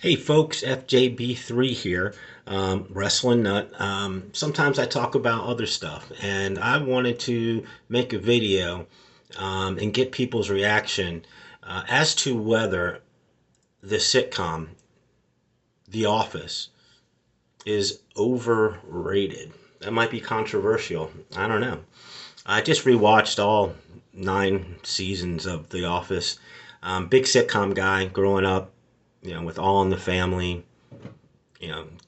Hey folks, FJB3 here, Wrestling Nut. Sometimes I talk about other stuff, and I wanted to make a video and get people's reaction as to whether the sitcom The Office is overrated. That might be controversial. I don't know. I just rewatched all 9 seasons of The Office. Big sitcom guy growing up, with All in the Family,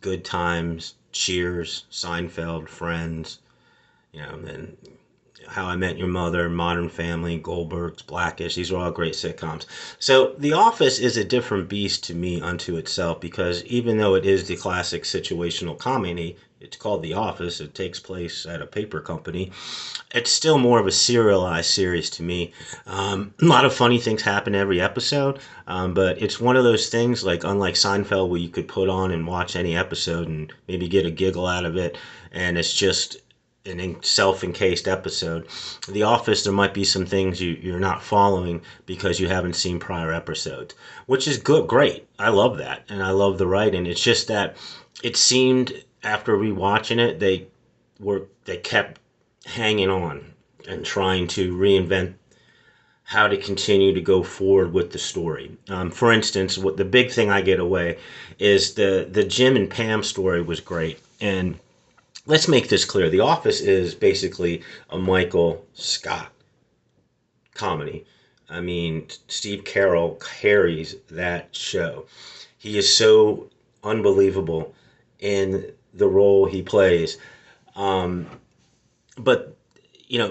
Good Times, Cheers, Seinfeld, Friends, and How I Met Your Mother, Modern Family, Goldberg's, Blackish. These are all great sitcoms. So The Office is a different beast to me unto itself because even though it is the classic situational comedy, it's called The Office. It takes place at a paper company. It's still more of a serialized series to me. A lot of funny things happen every episode, but it's one of those things like unlike Seinfeld where you could put on and watch any episode and maybe get a giggle out of it, and it's just an self-encased episode. The Office, there might be some things you're not following because you haven't seen prior episodes, which is good, great. I love that, and I love the writing. It's just that it seemed after rewatching it, they kept hanging on and trying to reinvent how to continue to go forward with the story. For instance, what the big thing I get away is the Jim and Pam story was great, and let's make this clear: The Office is basically a Michael Scott comedy. I mean, Steve Carell carries that show. He is so unbelievable in the role he plays. Um, but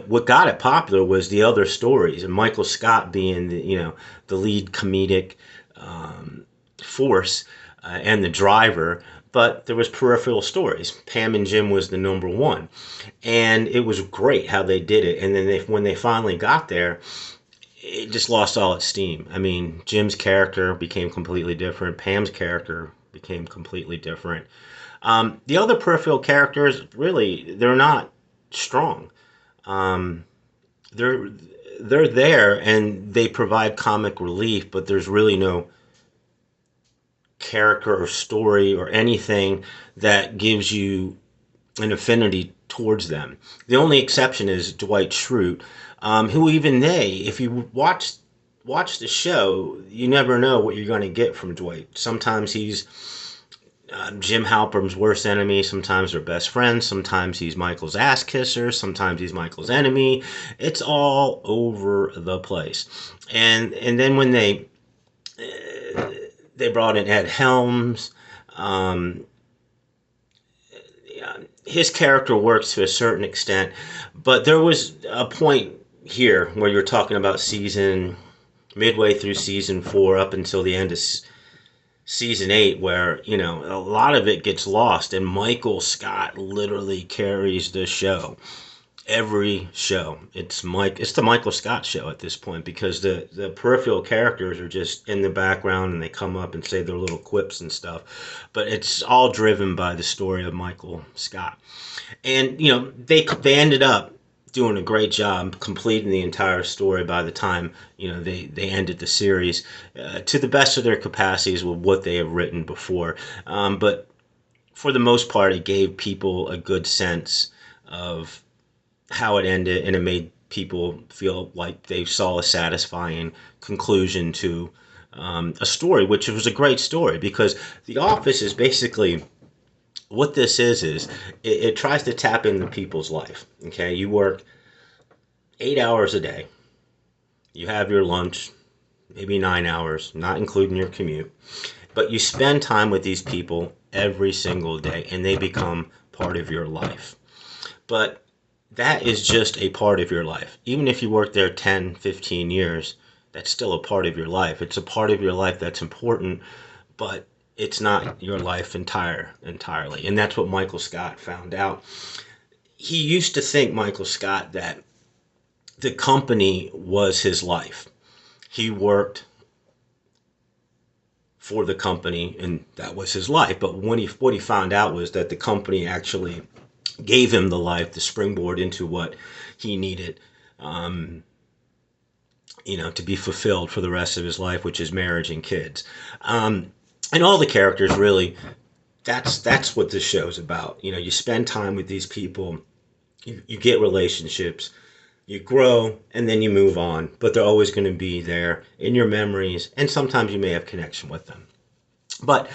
what got it popular was the other stories, and Michael Scott being the lead comedic force and the driver. But there was peripheral stories. Pam and Jim was the number one, and it was great how they did it. And then when they finally got there, it just lost all its steam. I mean, Jim's character became completely different. Pam's character became completely different. The other peripheral characters, really, they're not strong. Um, they're they're there and they provide comic relief, but there's really no character or story or anything that gives you an affinity towards them. The only exception is Dwight Schrute, who even if you watch the show, you never know what you're going to get from Dwight. Sometimes he's Jim Halpern's worst enemy. Sometimes they're best friends. Sometimes he's Michael's ass kisser. Sometimes he's Michael's enemy. It's all over the place. And then when they brought in Ed Helms, um, yeah, his character works to a certain extent, but there was a point here where you're talking about midway through season 4 up until the end of season 8 where a lot of it gets lost and Michael Scott literally carries the show. Every show it's the Michael Scott show at this point because the peripheral characters are just in the background and they come up and say their little quips and stuff, but it's all driven by the story of Michael Scott. And they ended up doing a great job completing the entire story by the time they ended the series to the best of their capacities with what they have written before. But for the most part, it gave people a good sense of how it ended, and it made people feel like they saw a satisfying conclusion to a story, which was a great story because The Office is basically what this is it tries to tap into people's life. Okay, you work 8 hours a day. You have your lunch, maybe 9 hours, not including your commute. But you spend time with these people every single day, and they become part of your life. But that is just a part of your life. Even if you work there 10, 15 years, that's still a part of your life. It's a part of your life that's important, but it's not your life entirely. And that's what Michael Scott found out. He used to think, Michael Scott, that the company was his life. He worked for the company and that was his life. But what he found out was that the company actually gave him the life, the springboard into what he needed, to be fulfilled for the rest of his life, which is marriage and kids. And all the characters really, that's what this show's about. You know, you spend time with these people, you get relationships, you grow, and then you move on, but they're always going to be there in your memories, and sometimes you may have connection with them. But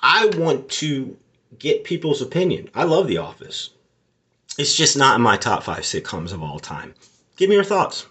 I want to get people's opinion. I love The Office. It's just not in my top 5 sitcoms of all time. Give me your thoughts.